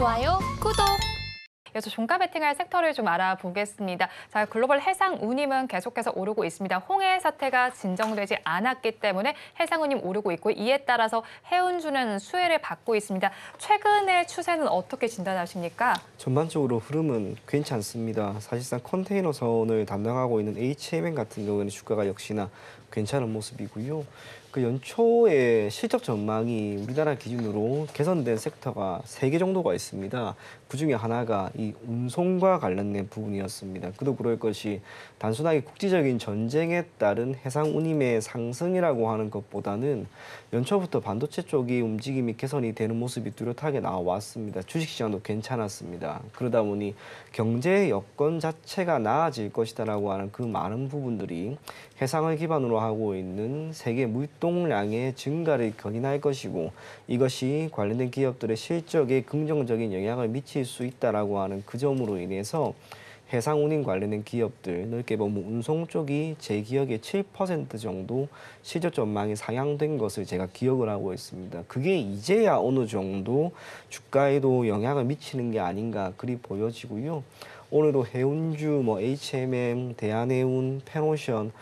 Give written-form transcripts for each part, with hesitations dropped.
좋아요, 구독! 이어서 종가 베팅할 섹터를 좀 알아보겠습니다. 자, 글로벌 해상 운임은 계속해서 오르고 있습니다. 홍해 사태가 진정되지 않았기 때문에 해상 운임 오르고 있고 이에 따라서 해운주는 수혜를 받고 있습니다. 최근의 추세는 어떻게 진단하십니까? 전반적으로 흐름은 괜찮습니다. 사실상 컨테이너선을 담당하고 있는 HMM 같은 경우에는 주가가 역시나 괜찮은 모습이고요. 그 연초에 실적 전망이 우리나라 기준으로 개선된 섹터가 3개 정도가 있습니다. 그중에 하나가 이 운송과 관련된 부분이었습니다. 그도 그럴 것이 단순하게 국제적인 전쟁에 따른 해상 운임의 상승이라고 하는 것보다는 연초부터 반도체 쪽이 움직임이 개선이 되는 모습이 뚜렷하게 나왔습니다. 주식시장도 괜찮았습니다. 그러다 보니 경제 여건 자체가 나아질 것이다라고 하는 그 많은 부분들이 해상을 기반으로 하고 있는 세계 물동량의 증가를 견인할 것이고 이것이 관련된 기업들의 실적에 긍정적인 영향을 미칠 수 있다라고 하는 그 점으로 인해서 해상 운임 관련된 기업들, 넓게 보면 운송 쪽이 제 기억에 7% 정도 실적 전망이 상향된 것을 제가 기억을 하고 있습니다. 그게 이제야 어느 정도 주가에도 영향을 미치는 게 아닌가 그리 보여지고요. 오늘도 해운주, HMM, 대한해운, 페노션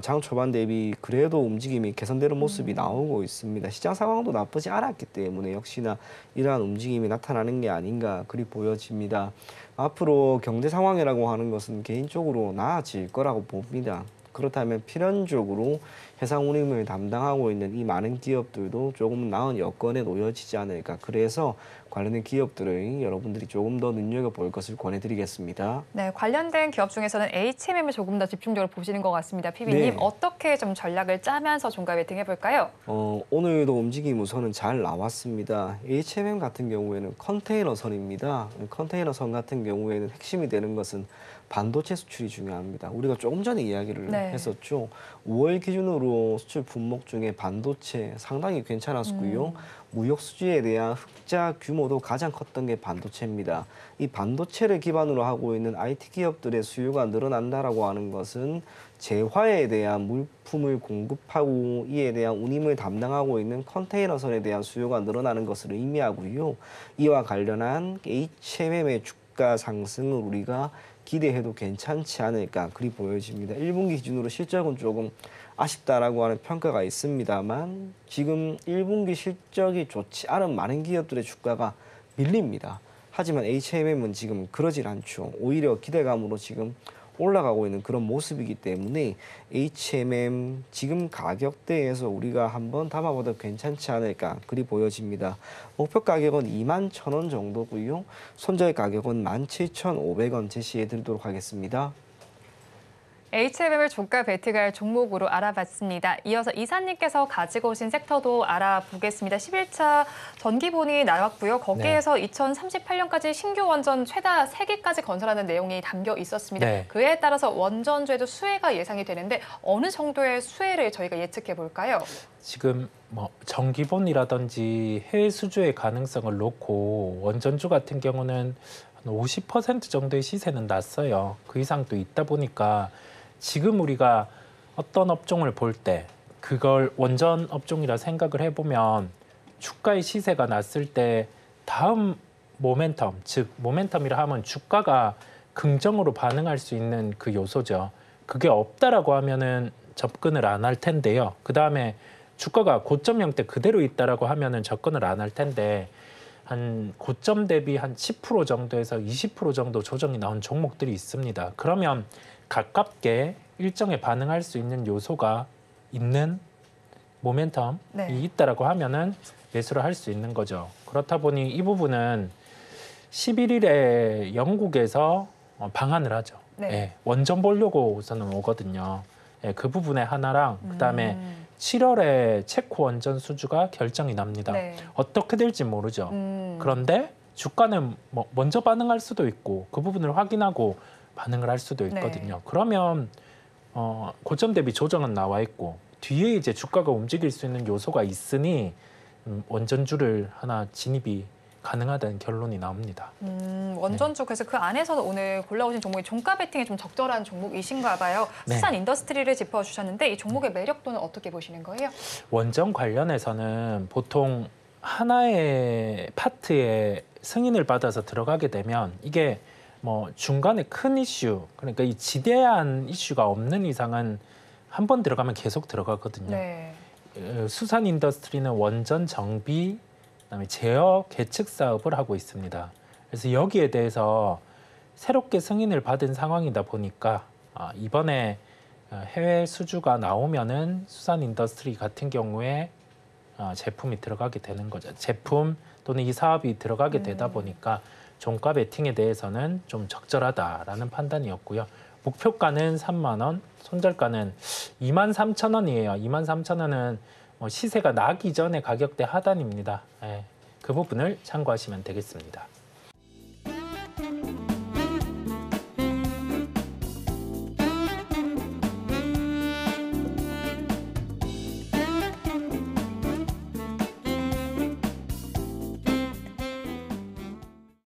장 초반 대비 그래도 움직임이 개선되는 모습이 나오고 있습니다. 시장 상황도 나쁘지 않았기 때문에 역시나 이러한 움직임이 나타나는 게 아닌가 그리 보여집니다. 앞으로 경제 상황이라고 하는 것은 개인적으로 나아질 거라고 봅니다. 그렇다면 필연적으로 해상 운임을 담당하고 있는 이 많은 기업들도 조금 나은 여건에 놓여지지 않을까. 그래서 관련된 기업들을 여러분들이 조금 더 눈여겨볼 것을 권해드리겠습니다. 네, 관련된 기업 중에서는 HMM을 조금 더 집중적으로 보시는 것 같습니다. PB님, 네. 어떻게 좀 전략을 짜면서 종가 베팅 해볼까요? 오늘도 움직임 우선은 잘 나왔습니다. HMM 같은 경우에는 컨테이너선입니다. 컨테이너선 같은 경우에는 핵심이 되는 것은 반도체 수출이 중요합니다. 우리가 조금 전에 이야기를 했었죠. 5월 기준으로 수출 품목 중에 반도체 상당히 괜찮았고요. 무역 수지에 대한 흑자 규모도 가장 컸던 게 반도체입니다. 이 반도체를 기반으로 하고 있는 IT 기업들의 수요가 늘어난다라고 하는 것은 재화에 대한 물품을 공급하고 이에 대한 운임을 담당하고 있는 컨테이너선에 대한 수요가 늘어나는 것을 의미하고요. 이와 관련한 HMM의 주가 상승을 우리가 기대해도 괜찮지 않을까 그리 보여집니다. 1분기 기준으로 실적은 조금 아쉽다라고 하는 평가가 있습니다만 지금 1분기 실적이 좋지 않은 많은 기업들의 주가가 밀립니다. 하지만 HMM은 지금 그러질 않죠. 오히려 기대감으로 지금 올라가고 있는 그런 모습이기 때문에 HMM 지금 가격대에서 우리가 한번 담아봐도 괜찮지 않을까 그리 보여집니다. 목표 가격은 21,000원 정도고요. 손절 가격은 17,500원 제시해 드리도록 하겠습니다. HMM을 종가 베팅할 종목으로 알아봤습니다. 이어서 이사님께서 가지고 오신 섹터도 알아보겠습니다. 11차 전기본이 나왔고요. 거기에서 2038년까지 신규 원전 최다 3개까지 건설하는 내용이 담겨 있었습니다. 그에 따라서 원전주에도 수혜가 예상이 되는데 어느 정도의 수혜를 저희가 예측해 볼까요? 지금 전기본이라든지 해외 수주의 가능성을 놓고 원전주 같은 경우는 한 50% 정도의 시세는 났어요. 그 이상도 있다 보니까 지금 우리가 어떤 업종을 볼 때 그걸 원전 업종이라 생각을 해보면 주가의 시세가 났을 때 다음 모멘텀, 즉 모멘텀이라 하면 주가가 긍정으로 반응할 수 있는 그 요소죠. 그게 없다라고 하면은 접근을 안 할 텐데요. 그 다음에 주가가 고점형대 그대로 있다라고 하면은 접근을 안 할 텐데 한 고점 대비 한 10% 정도에서 20% 정도 조정이 나온 종목들이 있습니다. 그러면 가깝게 일정에 반응할 수 있는 요소가 있는 모멘텀이 있다라고 하면은 매수를 할 수 있는 거죠. 그렇다 보니 이 부분은 11일에 영국에서 방한을 하죠. 원전 보려고 우선은 오거든요. 그 부분에 하나랑 그다음에 7월에 체코 원전 수주가 결정이 납니다. 어떻게 될지 모르죠. 그런데 주가는 먼저 반응할 수도 있고 그 부분을 확인하고 반응을 할 수도 있거든요. 그러면 고점 대비 조정은 나와 있고 뒤에 이제 주가가 움직일 수 있는 요소가 있으니 원전주를 하나 진입이 가능하다는 결론이 나옵니다. 원전주, 그래서 그 안에서도 오늘 골라오신 종목이 종가 베팅에 좀 적절한 종목이신가 봐요. 수산 인더스트리를 짚어주셨는데 이 종목의 매력도는 어떻게 보시는 거예요? 원전 관련해서는 보통 하나의 파트에 승인을 받아서 들어가게 되면 이게 뭐 중간에 큰 이슈, 그러니까 이 지대한 이슈가 없는 이상은 한 번 들어가면 계속 들어가거든요. 네. 수산 인더스트리는 원전 정비, 그다음에 제어 개측 사업을 하고 있습니다. 그래서 여기에 대해서 새롭게 승인을 받은 상황이다 보니까 이번에 해외 수주가 나오면은 수산 인더스트리 같은 경우에 제품이 들어가게 되는 거죠. 제품 또는 이 사업이 들어가게 되다 보니까 종가 베팅에 대해서는 좀 적절하다라는 판단이었고요. 목표가는 3만 원, 손절가는 23,000원이에요. 23,000원은 시세가 나기 전에 가격대 하단입니다. 그 부분을 참고하시면 되겠습니다.